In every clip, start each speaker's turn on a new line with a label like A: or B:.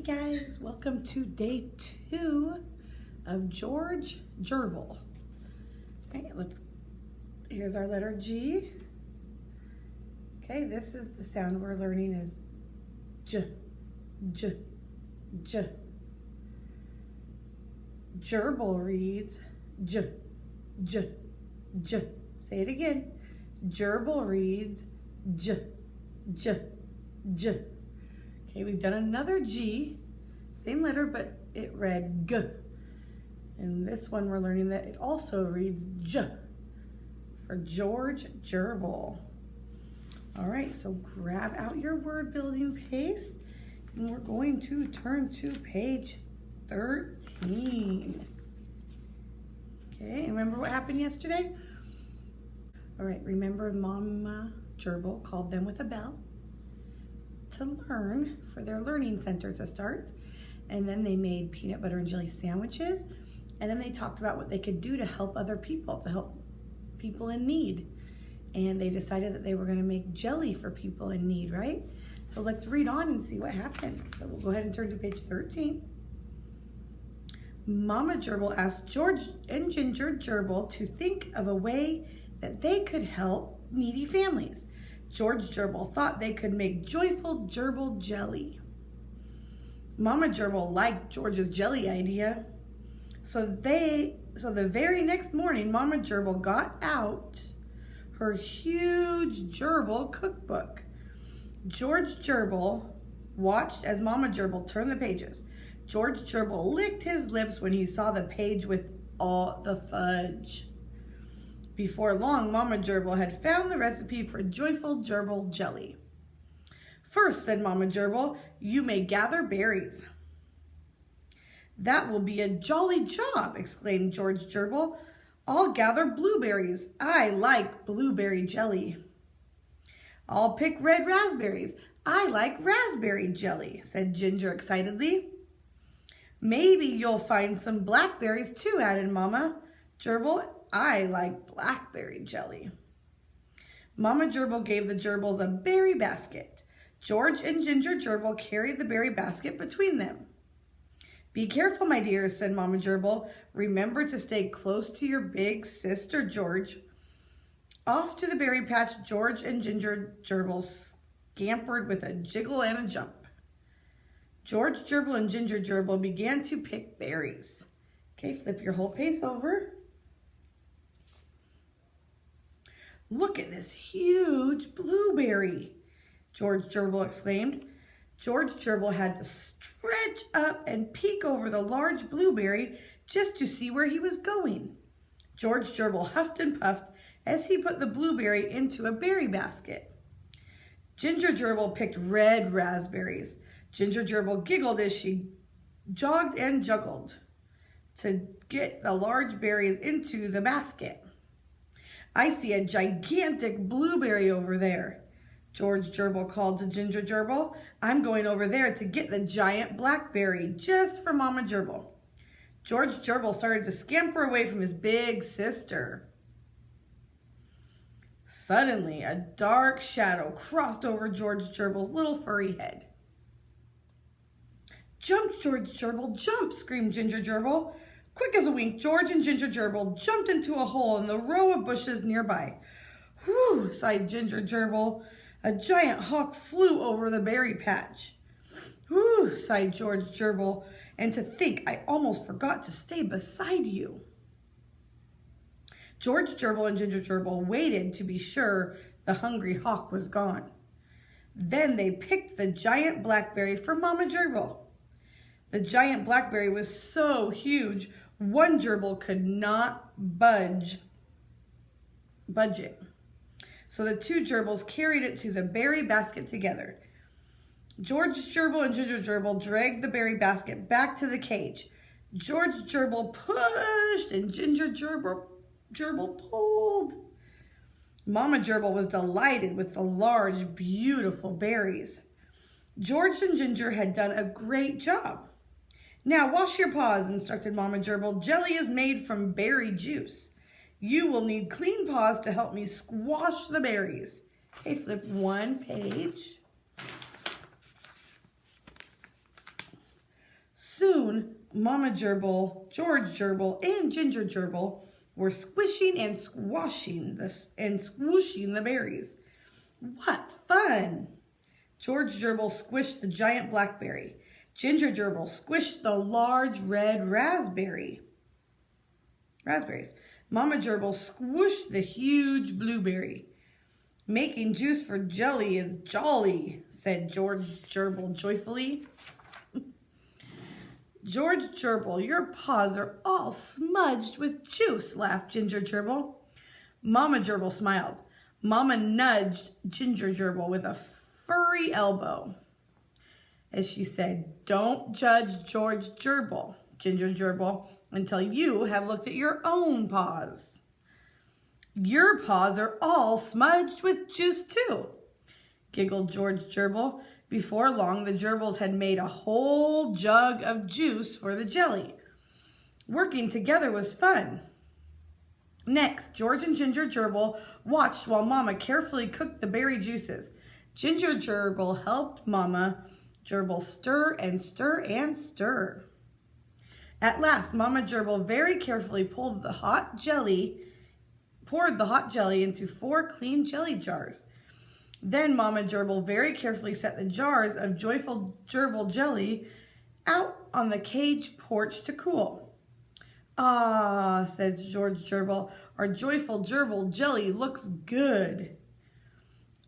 A: Guys, welcome to day 2 of George Gerbil. Okay, here's our letter G. Okay, this is the sound we're learning is J, J, J. Gerbil reads J, J, J. Say it again. Gerbil reads J, J, J. Okay, we've done another G, same letter, but it read G. And this one we're learning that it also reads J for George Gerbil. All right, so grab out your word building pace and we're going to turn to page 13. Okay, remember what happened yesterday? All right, remember Mama Gerbil called them with a bell to learn for their learning center to start. And then they made peanut butter and jelly sandwiches. And then they talked about what they could do to help other people, to help people in need. And they decided that they were gonna make jelly for people in need, right? So let's read on and see what happens. So we'll go ahead and turn to page 13. Mama Gerbil asked George and Ginger Gerbil to think of a way that they could help needy families. George Gerbil thought they could make joyful gerbil jelly. Mama Gerbil liked George's jelly idea. So the very next morning, Mama Gerbil got out her huge gerbil cookbook. George Gerbil watched as Mama Gerbil turned the pages. George Gerbil licked his lips when he saw the page with all the fudge. Before long, Mama Gerbil had found the recipe for joyful gerbil jelly. First, said Mama Gerbil, you may gather berries. That will be a jolly job, exclaimed George Gerbil. I'll gather blueberries. I like blueberry jelly. I'll pick red raspberries. I like raspberry jelly, said Ginger excitedly. Maybe you'll find some blackberries too, added Mama Gerbil. I like blackberry jelly. Mama Gerbil gave the gerbils a berry basket. George and Ginger Gerbil carried the berry basket between them. Be careful, my dears, said Mama Gerbil. Remember to stay close to your big sister, George. Off to the berry patch, George and Ginger Gerbil scampered with a jiggle and a jump. George Gerbil and Ginger Gerbil began to pick berries. Okay, flip your whole page over. Look at this huge blueberry, George Gerbil exclaimed. George Gerbil had to stretch up and peek over the large blueberry just to see where he was going. George Gerbil huffed and puffed as he put the blueberry into a berry basket. Ginger Gerbil picked red raspberries. Ginger Gerbil giggled as she jogged and juggled to get the large berries into the basket. I see a gigantic blueberry over there, George Gerbil called to Ginger Gerbil. I'm going over there to get the giant blackberry just for Mama Gerbil. George Gerbil started to scamper away from his big sister. Suddenly, a dark shadow crossed over George Gerbil's little furry head. Jump, George Gerbil, jump, screamed Ginger Gerbil. Quick as a wink, George and Ginger Gerbil jumped into a hole in the row of bushes nearby. Whew, sighed Ginger Gerbil. A giant hawk flew over the berry patch. Whew, sighed George Gerbil. And to think, I almost forgot to stay beside you. George Gerbil and Ginger Gerbil waited to be sure the hungry hawk was gone. Then they picked the giant blackberry for Mama Gerbil. The giant blackberry was so huge, one gerbil could not budge it. So the two gerbils carried it to the berry basket together. George Gerbil and Ginger Gerbil dragged the berry basket back to the cage. George Gerbil pushed and Ginger Gerbil pulled. Mama Gerbil was delighted with the large, beautiful berries. George and Ginger had done a great job. Now wash your paws, instructed Mama Gerbil. Jelly is made from berry juice. You will need clean paws to help me squash the berries. Okay, flip one page. Soon, Mama Gerbil, George Gerbil, and Ginger Gerbil were squishing and squashing and swooshing the berries. What fun! George Gerbil squished the giant blackberry. Ginger Gerbil squished the large red raspberries. Mama Gerbil squished the huge blueberry. Making juice for jelly is jolly, said George Gerbil joyfully. George Gerbil, your paws are all smudged with juice, laughed Ginger Gerbil. Mama Gerbil smiled. Mama nudged Ginger Gerbil with a furry elbow as she said, don't judge George Gerbil, Ginger Gerbil, until you have looked at your own paws. Your paws are all smudged with juice too, giggled George Gerbil. Before long, the Gerbils had made a whole jug of juice for the jelly. Working together was fun. Next, George and Ginger Gerbil watched while Mama carefully cooked the berry juices. Ginger Gerbil helped Mama Gerbil stir and stir and stir. At last, Mama Gerbil very carefully poured the hot jelly into 4 clean jelly jars. Then Mama Gerbil very carefully set the jars of joyful gerbil jelly out on the cage porch to cool. Ah, said George Gerbil, our joyful gerbil jelly looks good.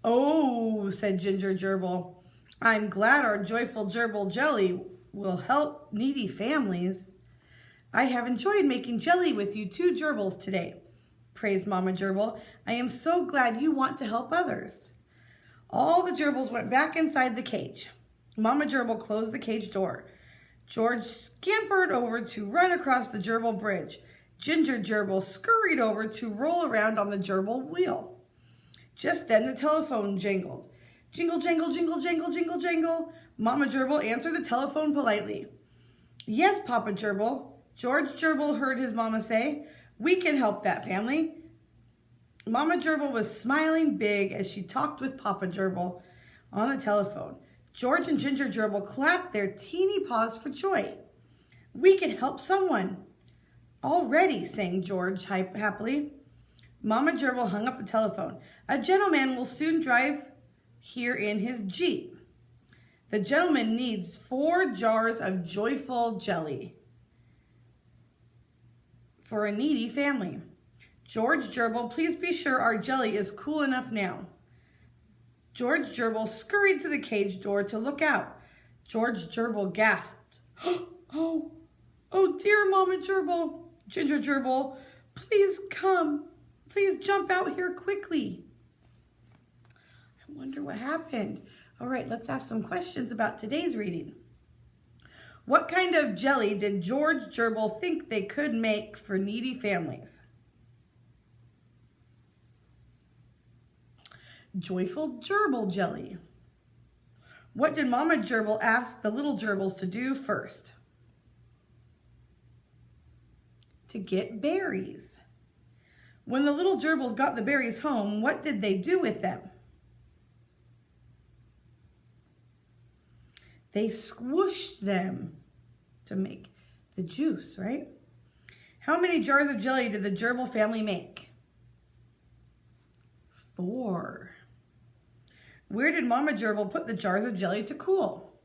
A: Oh, said Ginger Gerbil, I'm glad our joyful gerbil jelly will help needy families. I have enjoyed making jelly with you 2 gerbils today, praised Mama Gerbil. I am so glad you want to help others. All the gerbils went back inside the cage. Mama Gerbil closed the cage door. George scampered over to run across the gerbil bridge. Ginger Gerbil scurried over to roll around on the gerbil wheel. Just then the telephone jangled. Jingle, jangle, jingle, jangle, jingle, jangle. Mama Gerbil answered the telephone politely. Yes, Papa Gerbil. George Gerbil heard his mama say. We can help that family. Mama Gerbil was smiling big as she talked with Papa Gerbil on the telephone. George and Ginger Gerbil clapped their teeny paws for joy. We can help someone. Already, sang George happily. Mama Gerbil hung up the telephone. A gentleman will soon drive here in his Jeep. The gentleman needs 4 jars of joyful jelly for a needy family. George Gerbil, please be sure our jelly is cool enough now. George Gerbil scurried to the cage door to look out. George Gerbil gasped. Oh dear, Mama Gerbil. Ginger Gerbil, please come. Please jump out here quickly. I wonder what happened. All right, let's ask some questions about today's reading. What kind of jelly did George Gerbil think they could make for needy families? Joyful gerbil jelly. What did Mama Gerbil ask the little gerbils to do first? To get berries. When the little gerbils got the berries home, what did they do with them? They squished them to make the juice, right? How many jars of jelly did the gerbil family make? 4. Where did Mama Gerbil put the jars of jelly to cool?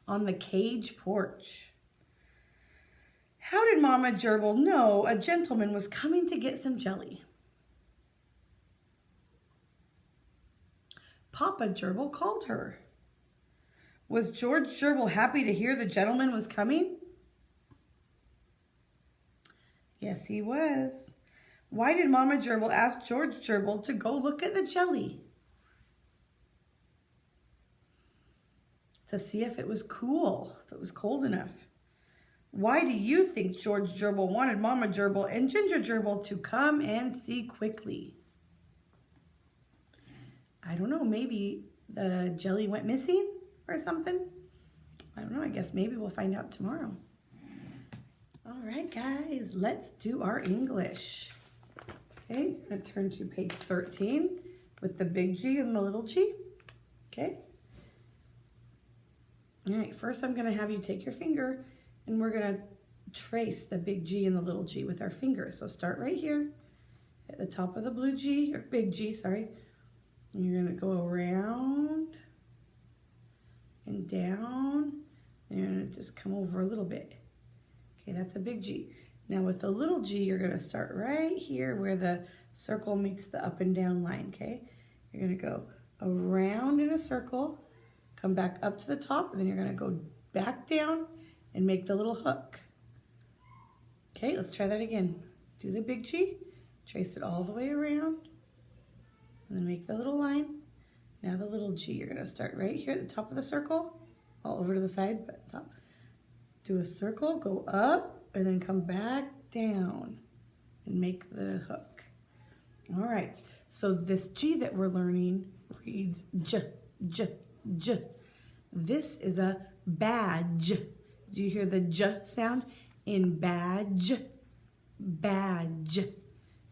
A: On the cage porch. How did Mama Gerbil know a gentleman was coming to get some jelly? Papa Gerbil called her. Was George Gerbil happy to hear the gentleman was coming? Yes, he was. Why did Mama Gerbil ask George Gerbil to go look at the jelly? To see if it was cool, if it was cold enough. Why do you think George Gerbil wanted Mama Gerbil and Ginger Gerbil to come and see quickly? I don't know, maybe the jelly went missing or something? I don't know, I guess maybe we'll find out tomorrow. All right, guys, let's do our English. Okay, I'm going to turn to page 13 with the big G and the little g. Okay. All right, first I'm gonna have you take your finger and we're gonna trace the big G and the little G with our fingers. So start right here at the top of the blue G, or big G, sorry. And you're gonna go around and down, and you're gonna just come over a little bit. Okay, that's a big G. Now with the little G, you're gonna start right here where the circle meets the up and down line, okay? You're gonna go around in a circle, come back up to the top, and then you're gonna go back down and make the little hook. Okay, let's try that again. Do the big G, trace it all the way around, and then make the little line. Now the little G, you're gonna start right here at the top of the circle, all over to the side, but top. Do a circle, go up, and then come back down and make the hook. All right, so this G that we're learning reads J, J, J. This is a badge. Do you hear the J sound in badge? Badge.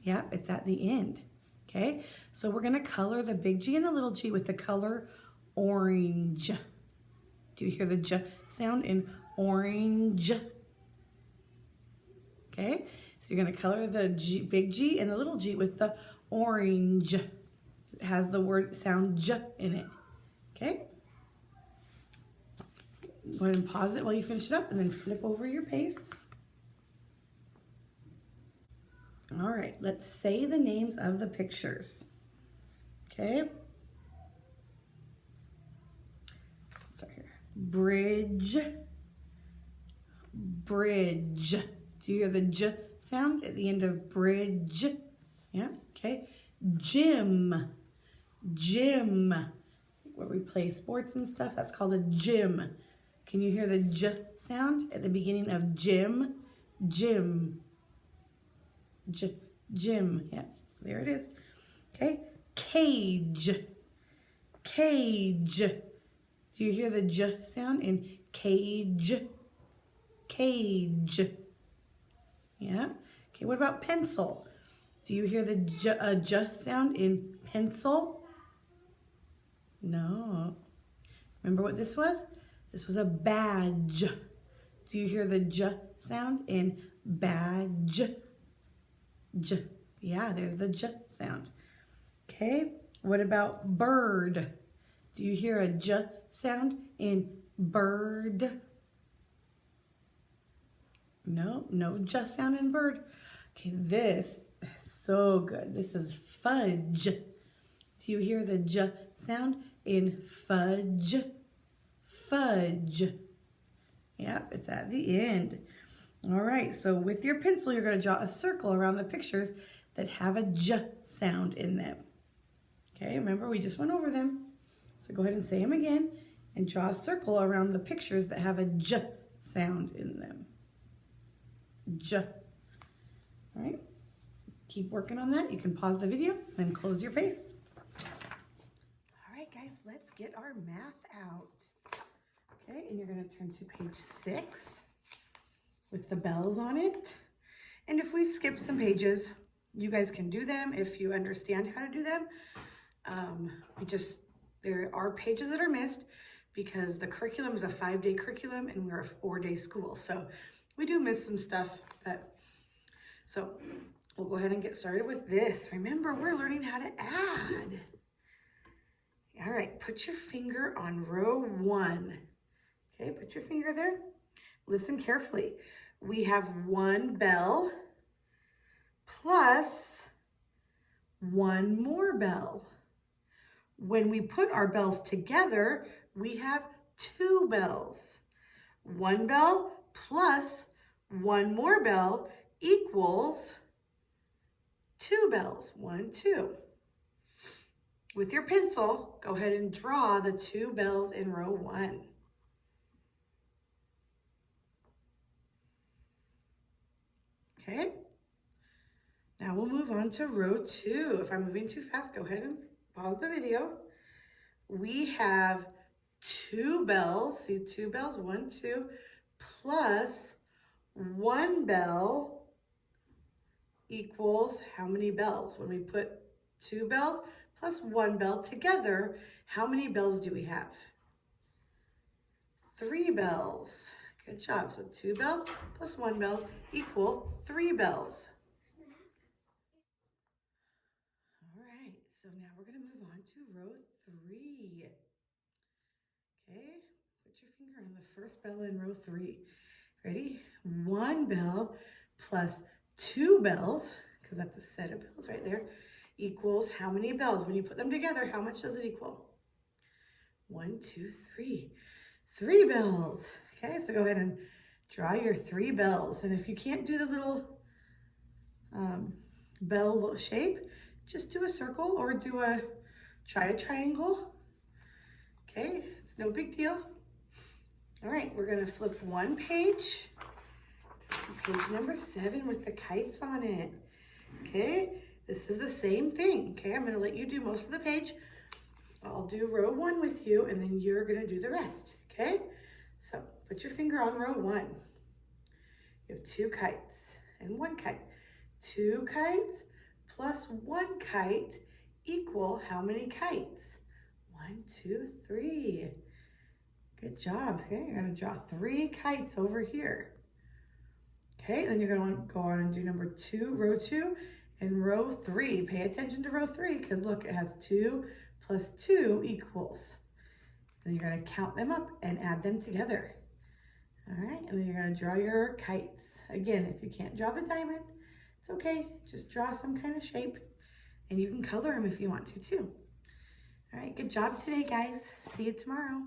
A: Yeah, it's at the end. Okay, so we're gonna color the big G and the little G with the color orange. Do you hear the J sound in orange? Okay, so you're gonna color the G, big G and the little G with the orange. It has the word sound J in it. Okay, go ahead and pause it while you finish it up and then flip over your pace. All right, let's say the names of the pictures. Okay. Let's start here. Bridge. Bridge. Do you hear the J sound at the end of bridge? Yeah, okay. Gym. Gym. It's like where we play sports and stuff. That's called a gym. Can you hear the J sound at the beginning of gym? Gym. Gym, yeah, there it is. Okay, cage, cage. Do you hear the J sound in cage? Cage. Yeah. Okay, what about pencil? Do you hear the J sound in pencil? No. Remember what this was? This was a badge. Do you hear the J sound in badge? J. Yeah, there's the J sound. Okay, what about bird? Do you hear a J sound in bird? No, no J sound in bird. Okay, this is so good. This is fudge. Do you hear the J sound in fudge? Fudge. Yep, it's at the end. All right, so with your pencil, you're going to draw a circle around the pictures that have a J sound in them. Okay, remember we just went over them. So go ahead and say them again and draw a circle around the pictures that have a J sound in them. J. All right, keep working on that. You can pause the video and close your pace. All right, guys, let's get our math out. Okay, and you're going to turn to page 6. With the bells on it. And if we've skipped some pages, you guys can do them if you understand how to do them. There are pages that are missed because the curriculum is a 5-day curriculum and we're a 4-day school. So we do miss some stuff. So we'll go ahead and get started with this. Remember, we're learning how to add. All right, put your finger on row 1. Okay, put your finger there. Listen carefully. We have 1 bell plus 1 more bell. When we put our bells together, we have 2 bells. 1 bell plus 1 more bell equals 2 bells. 1, 2. With your pencil, go ahead and draw the 2 bells in row 1. Okay, now we'll move on to row 2. If I'm moving too fast, go ahead and pause the video. We have 2 bells, see 2 bells, 1, 2, plus 1 bell equals how many bells? When we put 2 bells plus 1 bell together, how many bells do we have? 3 bells. Good job. So 2 bells plus 1 bells equal 3 bells. All right, so now we're going to move on to row 3. Okay, put your finger on the first bell in row 3. Ready? 1 bell plus 2 bells, because that's a set of bells right there, equals how many bells? When you put them together, how much does it equal? 1, 2, 3. 3 bells. Okay, so go ahead and draw your 3 bells. And if you can't do the little bell shape, just do a circle or try a triangle. Okay, it's no big deal. All right, we're gonna flip one page to page number 7 with the kites on it. Okay, this is the same thing. Okay, I'm gonna let you do most of the page. I'll do row 1 with you and then you're gonna do the rest, okay? So put your finger on row 1. You have 2 kites and 1 kite. 2 kites plus 1 kite equal how many kites? 1, 2, 3. Good job. Okay, you're gonna draw 3 kites over here. Okay, then you're gonna go on and do number 2, row 2, and row 3. Pay attention to row 3 because look, it has 2 plus 2 equals. And you're gonna count them up and add them together. All right, and then you're gonna draw your kites. Again, if you can't draw the diamond, it's okay. Just draw some kind of shape and you can color them if you want to too. All right, good job today, guys. See you tomorrow.